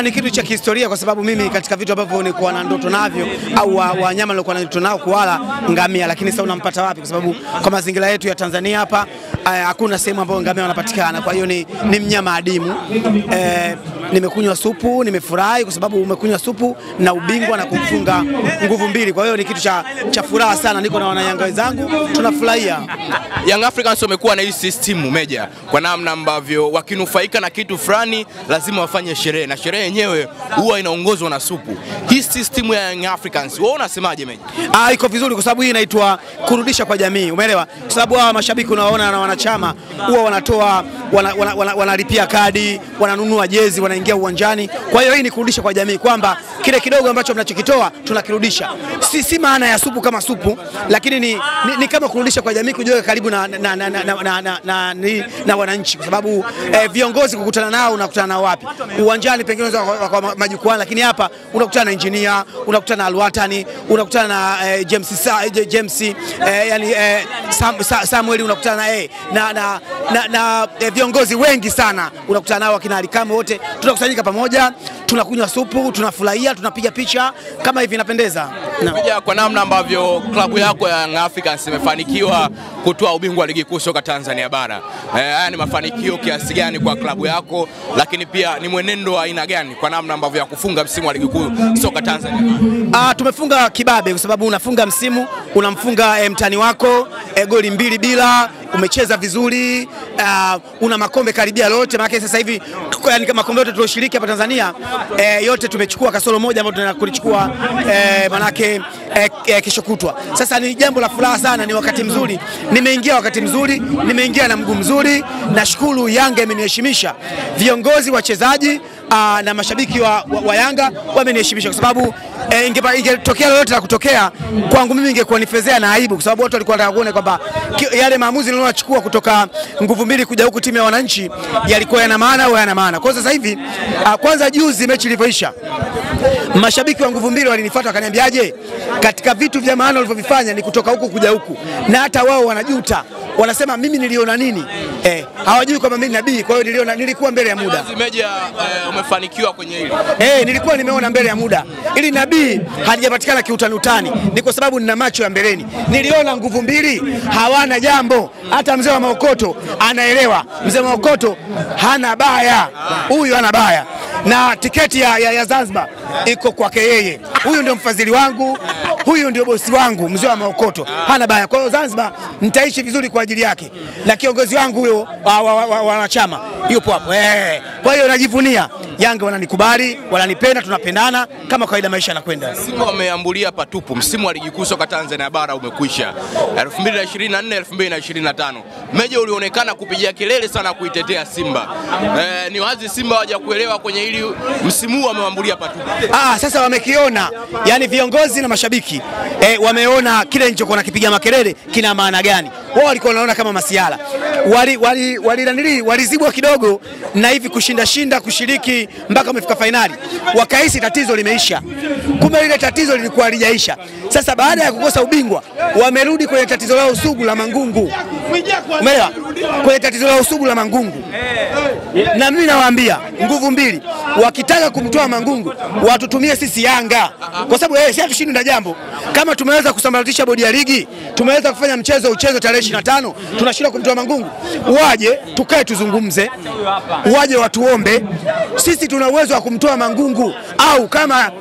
Ni kitu cha kihistoria kwa sababu mimi katika vitu ambavyo nilikuwa na ndoto navyo au wanyama nilikuwa na ndoto nao kuwala ngamia, lakini sasa unampata wapi? Kwa sababu kwa mazingira yetu ya Tanzania hapa hakuna sehemu ambayo ngamia wanapatikana. Kwa hiyo ni mnyama adimu. Nimekunywa supu, nimefurahi kwa sababu umekunywa supu na ubingwa na kumfunga nguvu mbili. Kwa hiyo ni kitu cha furaha sana. Niko na wanayanga wenzangu tunafurahia. Young Africans wamekuwa na hii system Meja, kwa namna ambavyo wakinufaika na kitu fulani lazima wafanye sherehe, na sherehe yenyewe huwa inaongozwa na supu. Hii system ya Young Africans wewe unasemaje Meja? Iko vizuri kwa sababu hii inaitwa kurudisha kwa jamii, umeelewa? Kwa sababu hawa mashabiki unaona na wanachama huwa wanatoa wanalipia kadi, wananunua jezi, wanaingia uwanjani. Kwa hiyo hii ni kurudisha kwa jamii kwamba kile kidogo ambacho mnachokitoa tunakirudisha. Si maana ya supu kama supu, lakini ni kama kurudisha kwa jamii, kujiweka karibu na wananchi, kwa sababu viongozi kukutana nao unakutana nao wapi? Uwanjani pengine kwa majukwaa, lakini hapa unakutana na engineer, unakutana na Alwatani, unakutana na James yani Samuel, unakutana na viongozi wengi sana, unakutana nao wakina Alikame, wote tunakusanyika pamoja, tunakunywa supu, tunafurahia, tunapiga picha kama hivi, inapendeza. Meja, kwa namna ambavyo klabu yako ya Young Africans imefanikiwa kutoa ubingwa wa ligi kuu soka Tanzania bara, haya ni mafanikio kiasi gani kwa klabu yako, lakini pia ni mwenendo wa aina gani kwa namna ambavyo ya kufunga msimu wa ligi kuu soka Tanzania bara? Tumefunga kibabe kwa sababu unafunga msimu, unamfunga mtani wako goli 2 bila, umecheza vizuri, una makombe karibia lote, maana sasa hivi yani makombe yote tulioshiriki hapa Tanzania yote tumechukua kasoro moja ambayo tunaenda kulichukua manake kesho kutwa. Sasa ni jambo la furaha sana, ni wakati mzuri. Nimeingia wakati mzuri, nimeingia na mguu mzuri. Nashukuru Yanga imeniheshimisha. Viongozi, wachezaji na mashabiki wa Yanga wameniheshimisha kwa sababu ingetokea lolote la kutokea kwangu mimi ingekuwa nifezea na aibu, kwa sababu watu walikuwa wanataka kuona kwamba yale maamuzi niliyochukua kutoka nguvu mbili kuja huku timu ya wananchi yalikuwa yana maana au hayana maana. Kwa sasa hivi kwanza juzi mechi ilivyoisha, mashabiki wa nguvu mbili walinifuata wakaniambiaje, katika vitu vya maana walivyofanya ni kutoka huku kuja huku, na hata wao wanajuta. Wanasema mimi niliona nini? Hawajui kwamba mimi nabii, kwa hiyo nilikuwa mbele ya muda. Meja, umefanikiwa kwenye hili. Nilikuwa nimeona mbele ya muda. Ili nabii halijapatikana kiutani, ni kwa sababu nina macho ya mbeleni. Niliona nguvu mbili hawana jambo. Hata mzee wa Maokoto anaelewa. Mzee wa Maokoto hana baya. Huyu hana baya. Na tiketi ya Zanzibar iko kwake yeye. Huyu ndio mfadhili wangu, huyu ndio bosi wangu, mzee wa Maokoto. Hana baya. Kwa hiyo Zanzibar nitaishi vizuri kwa ajili yake. Na kiongozi wangu huyo wanachama yupo hapo. Kwa hiyo najivunia Yanga wananikubali, wananipenda, tunapendana kama kawaida, maisha yanakwenda. Simba wameambulia patupu, msimu wa ligi kuu soka Tanzania bara umekwisha. 2024 2025. Meja, ulionekana kupigia kelele sana kuitetea Simba. Ni wazi Simba hawaja kuelewa kwenye hili, msimu huu wameambulia patupu. Sasa wamekiona, yani viongozi na mashabiki wameona kile nilichokuwa nakipiga makelele kina maana gani. Wao walikuwa wanaona kama masiala. Walizibwa kidogo na hivi kushinda kushiriki mpaka wamefika finali. Wakahisi tatizo limeisha. Kumbe ile tatizo lilikuwa halijaisha. Sasa baada ya kukosa ubingwa, wamerudi kwenye tatizo lao sugu la mangungu. Umeelewa? Kwenye tatizo lao sugu la mangungu. Na mimi nawaambia nguvu mbili, wakitaka kumtoa mangungu watutumie sisi Yanga. Kwa sababu si hatushindi na jambo. Kama tumeweza kusambaratisha bodi ya ligi, tumeweza kufanya mchezo tarehe 25, tunashinda kumtoa mangungu. Waje tukae tuzungumze, waje watuombe. Sisi tuna uwezo wa kumtoa mangungu, au kama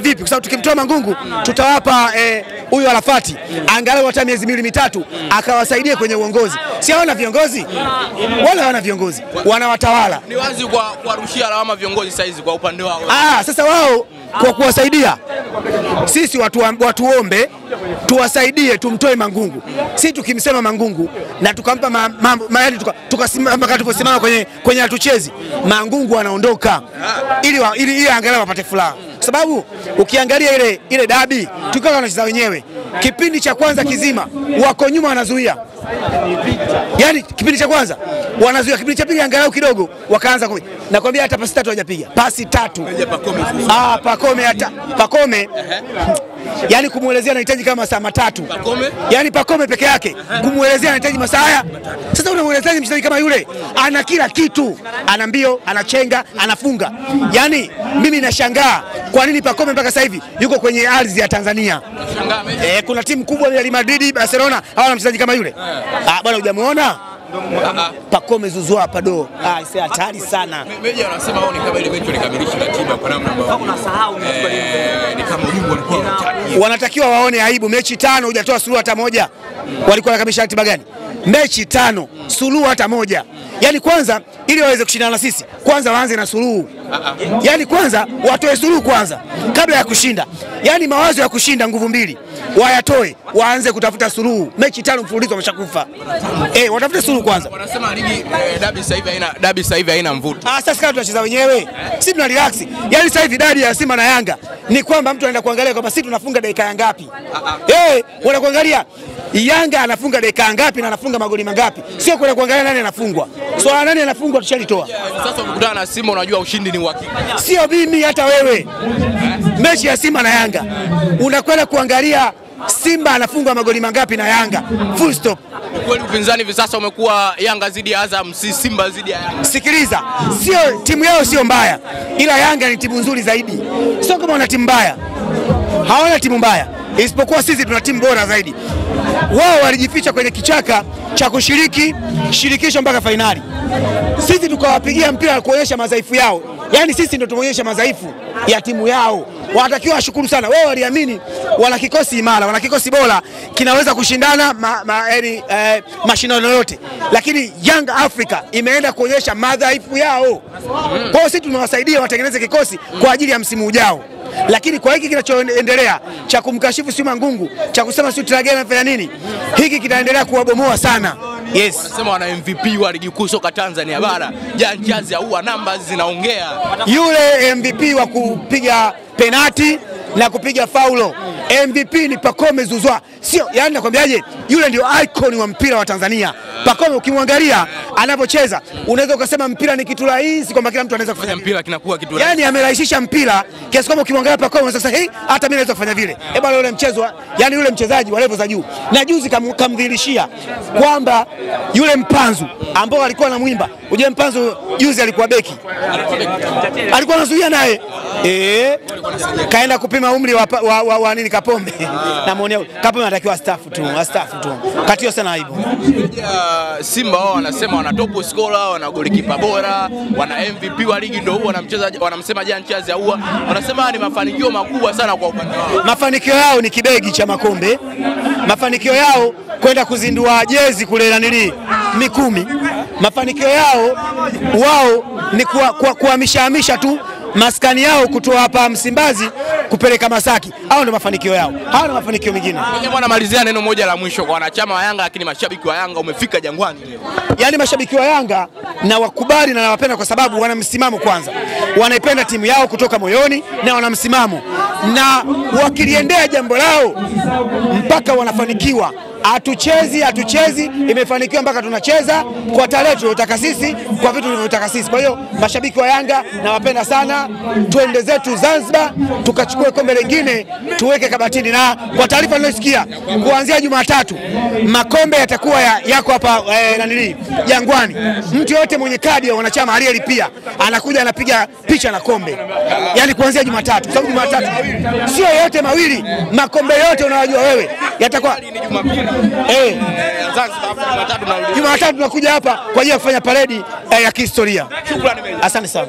vipi? Kwa sababu tukimtoa mangungu tutawapa huyu Arafati angalau hata miezi 2-3 akawasaidie kwenye uongozi. Si hawana viongozi? Wala hawana viongozi, wanawatawala. Ni wazi kwa rushia lawama viongozi saizi kwa upande wao. Sasa wao kwa kuwasaidia sisi watuombe tuwasaidie tumtoe mangungu. Sisi tukimsema mangungu na tukampa tukasimama tuliposimama kwenye hatuchezi, mangungu anaondoka ili angalau wapate furaha. Sababu ukiangalia ile dabi tukao wanacheza wenyewe, kipindi cha kwanza kizima wako nyuma wanazuia. Yani kipindi cha kwanza wanazuia, kipindi cha pili angalau kidogo wakaanza nakwambia hata pasi 3 hawajapiga. Pasi 3. Pakome yani kumuelezea anahitaji kama masaa matatu. Pacome? Yani Pacome peke yake kumuelezea anahitaji masaa haya. Sasa unamuelezaje mchezaji kama yule? Ana kila kitu, ana mbio, anachenga, anafunga. Yani mimi nashangaa kwa nini Pacome mpaka sasa hivi yuko kwenye ardhi ya Tanzania. Kuna timu kubwa ya Real Madrid, Barcelona hawana mchezaji kama yule. Bwana hujamuona? Pacome Zouzoua hapa do. Si hatari sana. Meja anasema wao ni kama ile mechi ilikamilisha ratiba kwa namna ambayo unasahau ni kama ubingwa walikuwa wanataka. Wanatakiwa waone aibu, mechi 5 hujatoa suluhu hata moja. Walikuwa wanakamilisha ratiba gani? Mechi 5 suluhu hata moja. Yani kwanza ili waweze kushindana na sisi, kwanza waanze na suluhu. Yani kwanza watoe suluhu kwanza kabla ya kushinda. Yani mawazo ya kushinda nguvu mbili wayatoe, waanze kutafuta suluhu. Mechi 5 mfululizo wameshakufa. Watafute suluhu kwanza. Wanasema ligi dabi sasa hivi haina mvuto. Sasa kama tunacheza wenyewe, sisi tuna relax. Yani sasa hivi dabi ya Simba na Yanga ni kwamba mtu anaenda kuangalia kwamba sisi tunafunga dakika ngapi. Wanakuangalia Yanga anafunga dakika ngapi na anafunga magoli mangapi. Sio kwenda kuangalia nani anafungwa. Swala nani anafungwa tushalitoa. Sasa ukutana na Simba unajua ushindi ni uhakika. Sio mimi hata wewe. Mechi ya Simba na Yanga unakwenda kuangalia Simba anafunga magoli mangapi na Yanga. Full stop. Kweli upinzani hivi sasa umekuwa Yanga zidi ya Azam, si Simba zidi ya Yanga. Sikiliza, sio timu yao sio mbaya. Ila Yanga ni timu nzuri zaidi. Sio kama wana timu mbaya. Hawana timu mbaya. Isipokuwa sisi tuna timu bora zaidi. Wao walijificha kwenye kichaka cha kushiriki shirikisho mpaka fainali. Sisi tukawapigia mpira kuonyesha madhaifu yao. Yani sisi ndio tumeonyesha madhaifu ya timu yao. Wanatakiwa washukuru sana. Wao waliamini wana kikosi imara, wana kikosi bora kinaweza kushindana mashindano yote. Lakini Young Africa imeenda kuonyesha madhaifu yao. Kwa hiyo sisi tunawasaidia watengeneze kikosi kwa ajili ya msimu ujao. Lakini kwa hiki kinachoendelea cha kumkashifu Sima Ngungu, cha kusema sio Tragena anafanya nini, hiki kitaendelea kuwabomoa sana. Yes. Wanasema wana MVP wa ligi kuu soka Tanzania bara. Jean Charles Ahoua, numbers zinaongea. Yule MVP wa kupiga penati na kupiga faulo, MVP ni Pacome Zouzoua. Sio, yani nakwambiaje, yule ndio icon wa mpira wa Tanzania. Pacome ukimwangalia anapocheza unaweza ukasema mpira ni kitu rahisi kwamba kila mtu anaweza kufanya mpira kinakuwa kitu rahisi. Yani amerahisisha mpira kiasi kwamba ukimwangalia Pacome sasa hata mimi naweza kufanya vile. Bwana yule mchezo, yani yule mchezaji wa level za juu. Na juzi kamdhihirishia kwamba yule Mpanzu ambao alikuwa anamwimba. Uje Mpanzu juzi alikuwa beki. Alikuwa anazuia naye. Kaenda kupima umri wa nini Kapombe. Na muonea Kapombe anatakiwa astaafu tu. Katio sana aibu. Simba wao wanasema wana top scorer, wana golikipa bora, wana MVP wa ligi ndio huo wanamsema Jean Charles Ahoua. Wanasema ni mafanikio makubwa sana kwa upande wao. Mafanikio yao ni kibegi cha makombe. Mafanikio yao kwenda kuzindua jezi kule na nili Mikumi. Mafanikio yao wao ni kuhamisha tu maskani yao kutoa hapa Msimbazi kupeleka Masaki. Hao ndio mafanikio yao. Hawana mafanikio mengine. Mimi bwana malizia neno moja la mwisho kwa wanachama wa Yanga, lakini mashabiki wa Yanga umefika Jangwani leo. Yaani mashabiki wa Yanga na wakubali na nawapenda kwa sababu wana msimamo kwanza. Wanaipenda timu yao kutoka moyoni na wana msimamo. Na wakiliendea jambo lao mpaka wanafanikiwa. Hatuchezi, imefanikiwa mpaka tunacheza kwa talento tunayotaka sisi, kwa vitu tunavyotaka sisi. Kwa hiyo mashabiki wa Yanga nawapenda sana, tuende zetu Zanzibar tukachukue kombe lingine tuweke kabatini. Na kwa taarifa nilisikia kuanzia Jumatatu makombe yatakuwa yako hapa Jangwani. Mtu yote mwenye kadi ya wanachama aliyelipia anakuja anapiga picha na kombe. Yaani kuanzia Jumatatu, sababu Jumatatu sio yote mawili, makombe yote unayojua wewe yatakuwa Jumatatu tunakuja hapa kwa ajili ya kufanya paredi ya kihistoria. Asante sana.